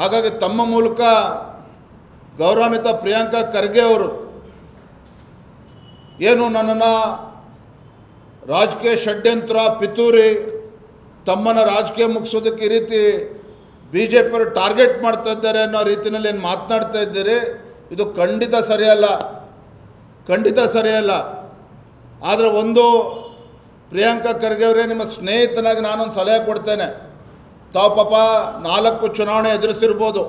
ಹಾಗಾಗಿ ತಮ್ಮ ಮೂಲಕ ಗೌರವಾನ್ವಿತ ಪ್ರಿಯಾಂಕಾ ಖರ್ಗೆ ಅವರು ಏನು ನನ್ನನ್ನು ರಾಜಕೀಯ ಷಡ್ಯಂತ್ರ ಪಿತೂರಿ ತಮ್ಮನ್ನು ರಾಜಕೀಯ ಮುಗಿಸೋದಕ್ಕೆ ಈ ರೀತಿ ಬಿ ಜೆ ಪಿಯವರು ಟಾರ್ಗೆಟ್ ಮಾಡ್ತಾ ಇದ್ದಾರೆ ಅನ್ನೋ ರೀತಿಯಲ್ಲಿ ಏನು ಮಾತನಾಡ್ತಾ ಇದ್ದೀರಿ, ಇದು ಖಂಡಿತ ಸರಿಯಲ್ಲ, ಖಂಡಿತ ಸರಿಯಲ್ಲ. ಆದರೆ ಒಂದು ಪ್ರಿಯಾಂಕಾ ಖರ್ಗೆ ಅವರೇ, ನಿಮ್ಮ ಸ್ನೇಹಿತನಾಗಿ ನಾನೊಂದು ಸಲಹೆ ಕೊಡ್ತೇನೆ. ತಾವು ಪಾಪ 4 ಚುನಾವಣೆ ಎದುರಿಸಿರ್ಬೋದು.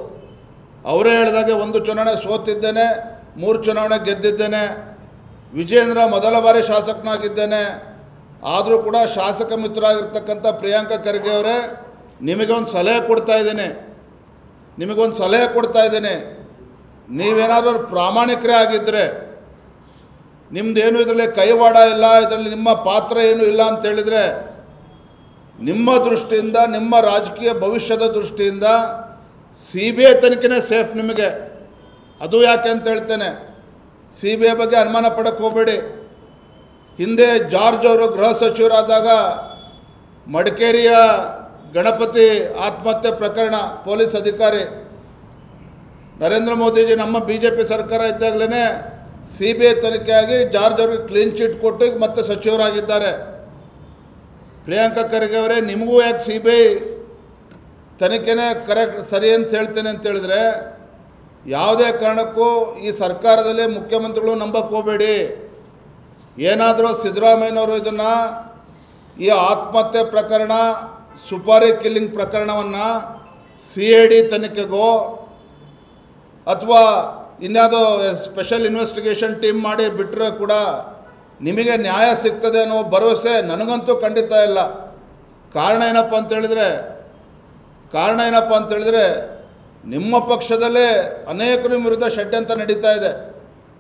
ಅವರೇ ಹೇಳಿದಾಗೆ 1 ಚುನಾವಣೆ ಸೋತಿದ್ದೇನೆ, 3 ಚುನಾವಣೆ ಗೆದ್ದಿದ್ದೇನೆ, ವಿಜೇಂದ್ರ ಮೊದಲ ಬಾರಿ ಶಾಸಕನಾಗಿದ್ದೇನೆ. ಆದರೂ ಕೂಡ ಶಾಸಕ ಮಿತ್ರರಾಗಿರ್ತಕ್ಕಂಥ ಪ್ರಿಯಾಂಕಾ ಖರ್ಗೆ ಅವರೇ, ನಿಮಗೊಂದು ಸಲಹೆ ಕೊಡ್ತಾ ಇದ್ದೇನೆ. ನೀವೇನಾದರೂ ಪ್ರಾಮಾಣಿಕರೇ ಆಗಿದ್ದರೆ, ನಿಮ್ಮದೇನು ಇದರಲ್ಲಿ ಕೈವಾಡ ಇಲ್ಲ, ಇದರಲ್ಲಿ ನಿಮ್ಮ ಪಾತ್ರ ಏನೂ ಇಲ್ಲ ಅಂತೇಳಿದರೆ, ನಿಮ್ಮ ದೃಷ್ಟಿಯಿಂದ, ನಿಮ್ಮ ರಾಜಕೀಯ ಭವಿಷ್ಯದ ದೃಷ್ಟಿಯಿಂದ CBI ತನಿಖೆನೇ ಸೇಫ್ ನಿಮಗೆ. ಅದು ಯಾಕೆ ಅಂತ ಹೇಳ್ತೇನೆ, CBI ಬಗ್ಗೆ ಅನುಮಾನ ಪಡೋಕ್ಕೆ ಹೋಗಬೇಡಿ. ಹಿಂದೆ ಜಾರ್ಜ್ ಅವರು ಗೃಹ ಸಚಿವರಾದಾಗ ಮಡಿಕೇರಿಯ ಗಣಪತಿ ಆತ್ಮಹತ್ಯೆ ಪ್ರಕರಣ, ಪೊಲೀಸ್ ಅಧಿಕಾರಿ ನರೇಂದ್ರ ಮೋದಿಜಿ ನಮ್ಮ BJP ಸರ್ಕಾರ ಇದ್ದಾಗಲೇ CBI ತನಿಖೆಯಾಗಿ ಜಾರ್ಜ್ ಅವ್ರಿಗೆ ಕ್ಲೀನ್ ಚಿಟ್ ಕೊಟ್ಟು ಮತ್ತೆ ಸಚಿವರಾಗಿದ್ದಾರೆ. ಪ್ರಿಯಾಂಕಾ ಖರ್ಗೆ ಅವರೇ, ನಿಮಗೂ ಯಾಕೆ CBI ತನಿಖೆನೇ ಕರೆಕ್ಟ್ ಸರಿ ಅಂತ ಹೇಳ್ತೇನೆ ಅಂತ ಹೇಳಿದ್ರೆ, ಯಾವುದೇ ಕಾರಣಕ್ಕೂ ಈ ಸರ್ಕಾರದಲ್ಲಿ ಮುಖ್ಯಮಂತ್ರಿಗಳು ನಂಬಕ್ಕೆ ಹೋಗಬೇಡಿ. ಏನಾದರೂ ಸಿದ್ದರಾಮಯ್ಯನವರು ಇದನ್ನು, ಈ ಆತ್ಮಹತ್ಯೆ ಪ್ರಕರಣ, ಸುಪಾರಿ ಕಿಲ್ಲಿಂಗ್ ಪ್ರಕರಣವನ್ನು CID ತನಿಖೆಗೋ ಅಥವಾ ಇನ್ಯಾವುದೋ ಸ್ಪೆಷಲ್ ಇನ್ವೆಸ್ಟಿಗೇಷನ್ ಟೀಮ್ ಮಾಡಿ ಬಿಟ್ಟರೆ ಕೂಡ ನಿಮಗೆ ನ್ಯಾಯ ಸಿಗ್ತದೆ ಅನ್ನೋ ಭರವಸೆ ನನಗಂತೂ ಖಂಡಿತ ಇಲ್ಲ. ಕಾರಣ ಏನಪ್ಪ ಅಂತೇಳಿದರೆ ನಿಮ್ಮ ಪಕ್ಷದಲ್ಲೇ ಅನೇಕರ ವಿರುದ್ಧ ಷಡ್ಯಂತ್ರ ನಡೀತಾ ಇದೆ.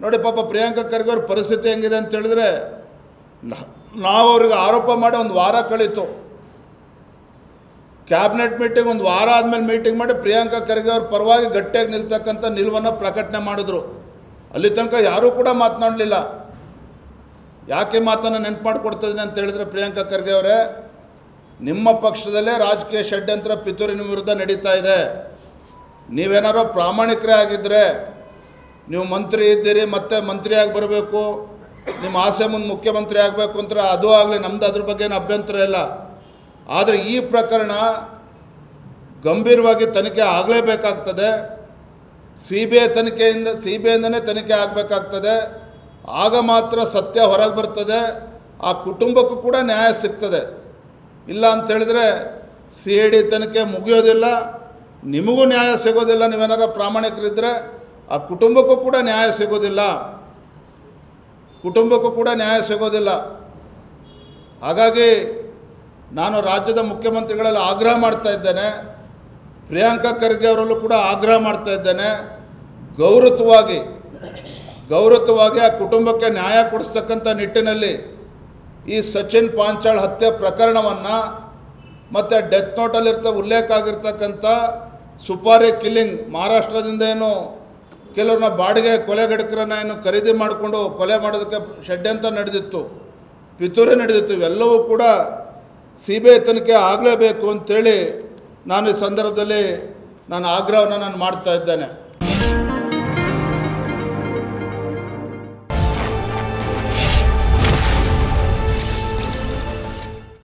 ನೋಡಿ ಪಾಪ ಪ್ರಿಯಾಂಕಾ ಖರ್ಗೆ ಅವ್ರ ಪರಿಸ್ಥಿತಿ ಹೆಂಗಿದೆ ಅಂತೇಳಿದರೆ, ನಾವು ಅವ್ರಿಗೆ ಆರೋಪ ಮಾಡಿ 1 ವಾರ ಕಳೀತು. ಕ್ಯಾಬಿನೆಟ್ ಮೀಟಿಂಗ್ 1 ವಾರ ಆದಮೇಲೆ ಮೀಟಿಂಗ್ ಮಾಡಿ ಪ್ರಿಯಾಂಕಾ ಖರ್ಗೆ ಅವ್ರ ಪರವಾಗಿ ಗಟ್ಟಿಯಾಗಿ ನಿಲ್ತಕ್ಕಂಥ ನಿಲುವನ್ನು ಪ್ರಕಟಣೆ ಮಾಡಿದ್ರು. ಅಲ್ಲಿ ತನಕ ಯಾರೂ ಕೂಡ ಮಾತನಾಡಲಿಲ್ಲ. ಯಾಕೆ ಮಾತನ್ನು ನೆನಪು ಮಾಡಿಕೊಡ್ತಿದ್ದೀನಿ ಅಂತ ಹೇಳಿದ್ರೆ, ಪ್ರಿಯಾಂಕಾ ಖರ್ಗೆ ಅವರೇ, ನಿಮ್ಮ ಪಕ್ಷದಲ್ಲೇ ರಾಜಕೀಯ ಷಡ್ಯಂತ್ರ ಪಿತೂರಿ ನಿಮ್ಮ ವಿರುದ್ಧ ನಡೀತಾ ಇದೆ. ನೀವೇನಾರೋ ಪ್ರಾಮಾಣಿಕರೇ ಆಗಿದ್ದರೆ, ನೀವು ಮಂತ್ರಿ ಇದ್ದೀರಿ, ಮತ್ತೆ ಮಂತ್ರಿಯಾಗಿ ಬರಬೇಕು, ನಿಮ್ಮ ಆಸೆ ಮುಂದೆ ಮುಖ್ಯಮಂತ್ರಿ ಆಗಬೇಕು ಅಂತ ಅದು ಆಗಲಿ, ನಮ್ಮದು ಅದ್ರ ಬಗ್ಗೆ ಏನು ಅಭ್ಯಂತರ ಇಲ್ಲ. ಆದರೆ ಈ ಪ್ರಕರಣ ಗಂಭೀರವಾಗಿ ತನಿಖೆ ಆಗಲೇಬೇಕಾಗ್ತದೆ. CBIಯಿಂದನೇ ತನಿಖೆ ಆಗಬೇಕಾಗ್ತದೆ. ಆಗ ಮಾತ್ರ ಸತ್ಯ ಹೊರಗೆ ಬರ್ತದೆ, ಆ ಕುಟುಂಬಕ್ಕೂ ಕೂಡ ನ್ಯಾಯ ಸಿಗ್ತದೆ. ಇಲ್ಲ ಅಂಥೇಳಿದರೆ CID ತನಿಖೆ ಮುಗಿಯೋದಿಲ್ಲ, ನಿಮಗೂ ನ್ಯಾಯ ಸಿಗೋದಿಲ್ಲ. ನೀವೇನಾರ ಪ್ರಾಮಾಣಿಕರಿದ್ದರೆ ಆ ಕುಟುಂಬಕ್ಕೂ ಕೂಡ ನ್ಯಾಯ ಸಿಗೋದಿಲ್ಲ. ಹಾಗಾಗಿ ನಾನು ರಾಜ್ಯದ ಮುಖ್ಯಮಂತ್ರಿಗಳಲ್ಲಿ ಆಗ್ರಹ ಮಾಡ್ತಾ ಇದ್ದೇನೆ, ಪ್ರಿಯಾಂಕಾ ಖರ್ಗೆ ಅವರಲ್ಲೂ ಕೂಡ ಆಗ್ರಹ ಮಾಡ್ತಾ ಇದ್ದೇನೆ, ಗೌರವವಾಗಿ ಆ ಕುಟುಂಬಕ್ಕೆ ನ್ಯಾಯ ಕೊಡಿಸ್ತಕ್ಕಂಥ ನಿಟ್ಟಿನಲ್ಲಿ ಈ ಸಚಿನ್ ಪಾಂಚಾಳ್ ಹತ್ಯೆ ಪ್ರಕರಣವನ್ನು ಮತ್ತು ಡೆತ್ ನೋಟಲ್ಲಿ ಉಲ್ಲೇಖ ಆಗಿರ್ತಕ್ಕಂಥ ಸುಪಾರಿ ಕಿಲ್ಲಿಂಗ್, ಮಹಾರಾಷ್ಟ್ರದಿಂದ ಏನು ಕೆಲವ್ರನ್ನ ಬಾಡಿಗೆ ಕೊಲೆಗಡಕರನ್ನು ಏನು ಖರೀದಿ ಮಾಡಿಕೊಂಡು ಕೊಲೆ ಮಾಡೋದಕ್ಕೆ ಷಡ್ಯಂತ್ರ ನಡೆದಿತ್ತು, ಪಿತೂರಿ ನಡೆದಿತ್ತು, ಇವೆಲ್ಲವೂ ಕೂಡ CBI ತನಿಖೆ ಆಗಲೇಬೇಕು ಅಂಥೇಳಿ ನಾನು ಈ ಸಂದರ್ಭದಲ್ಲಿ ಆಗ್ರಹವನ್ನು ಮಾಡ್ತಾ ಇದ್ದೇನೆ.